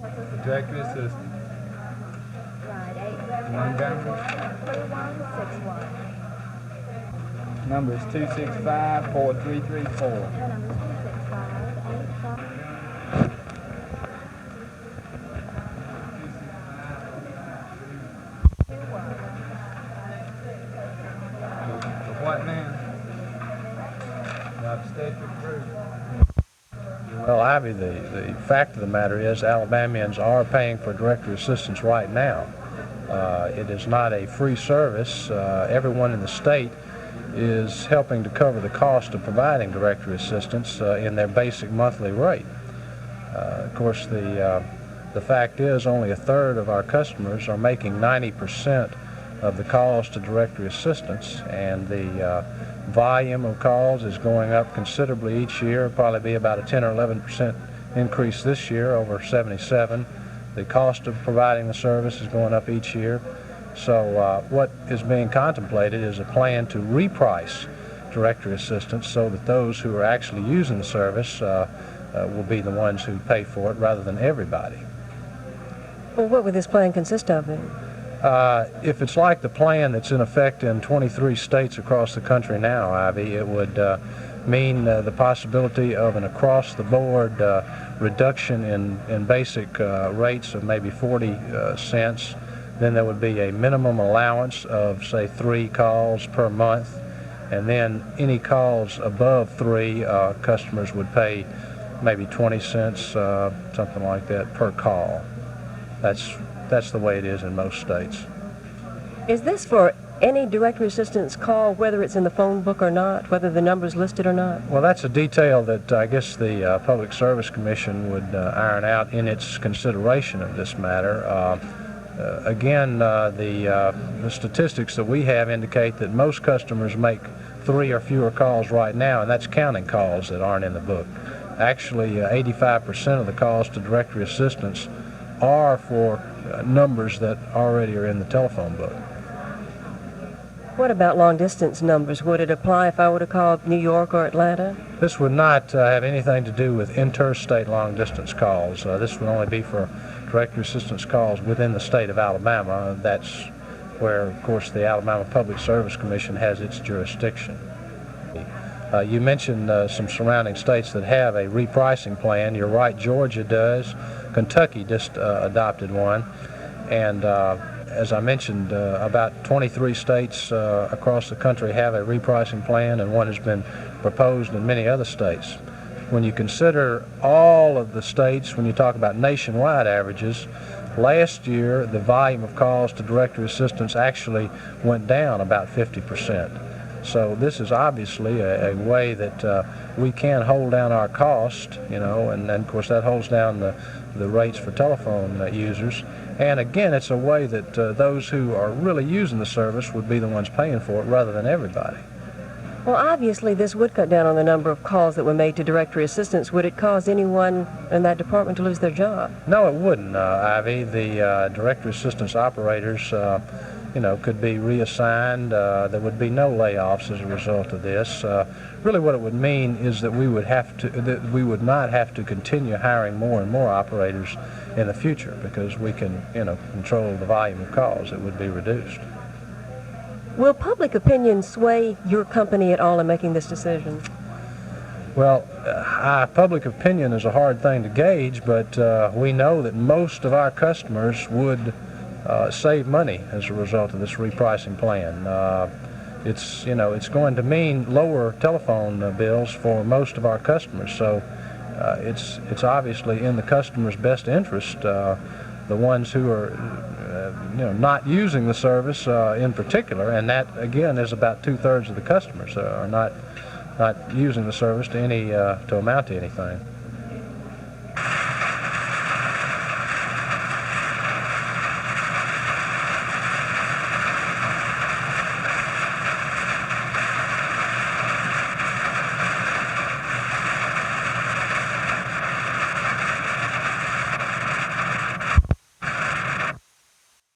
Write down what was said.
Directory assistant. Right, 8 Montgomery. 3161. Number is 265-4334. Her number is 26585. The what man? The obstetric group. Well, Ivy, the fact of the matter is Alabamians are paying for directory assistance right now. It is not a free service. Everyone in the state is helping to cover the cost of providing directory assistance in their basic monthly rate. Of course, the fact is only a third of our customers are making 90% of the calls to directory assistance, and the volume of calls is going up considerably each year. It'll probably be about a 10 or 11% increase this year over 77. The cost of providing the service is going up each year. So what is being contemplated is a plan to reprice directory assistance so that those who are actually using the service will be the ones who pay for it rather than everybody. Well, what would this plan consist of then? If it's like the plan that's in effect in 23 states across the country now, Ivy, it would mean the possibility of an across-the-board reduction in basic rates of maybe 40 cents. Then there would be a minimum allowance of, say, 3 calls per month, and then any calls above 3, customers would pay maybe 20 cents, something like that, per call. That's the way it is in most states. Is this for any directory assistance call, whether it's in the phone book or not, whether the number's listed or not? Well, that's a detail that I guess the Public Service Commission would iron out in its consideration of this matter. Again, the statistics that we have indicate that most customers make 3 or fewer calls right now, and that's counting calls that aren't in the book. Actually, 85% of the calls to directory assistance are for numbers that already are in the telephone book. What about long-distance numbers? Would it apply if I would have called New York or Atlanta? This would not have anything to do with interstate long-distance calls. This would only be for directory assistance calls within the state of Alabama. That's where, of course, the Alabama Public Service Commission has its jurisdiction. You mentioned some surrounding states that have a repricing plan. You're right, Georgia does. Kentucky just adopted one. And as I mentioned, about 23 states across the country have a repricing plan, and one has been proposed in many other states. When you consider all of the states, when you talk about nationwide averages, last year the volume of calls to directory assistance actually went down about 50%. So this is obviously a way that we can hold down our cost, and of course that holds down the rates for telephone users. And again, it's a way that those who are really using the service would be the ones paying for it rather than everybody. Well, obviously this would cut down on the number of calls that were made to directory assistance. Would it cause anyone in that department to lose their job? No, it wouldn't, Ivy. The directory assistance operators could be reassigned. There would be no layoffs as a result of this. Really what it would mean is that we would not have to continue hiring more and more operators in the future because we can, control the volume of calls. It would be reduced. Will public opinion sway your company at all in making this decision? Well, public opinion is a hard thing to gauge, but we know that most of our customers would save money as a result of this repricing plan. It's going to mean lower telephone bills for most of our customers. So it's obviously in the customer's best interest. The ones who are not using the service in particular, and that again is about 2/3 of the customers are not using the service to amount to anything.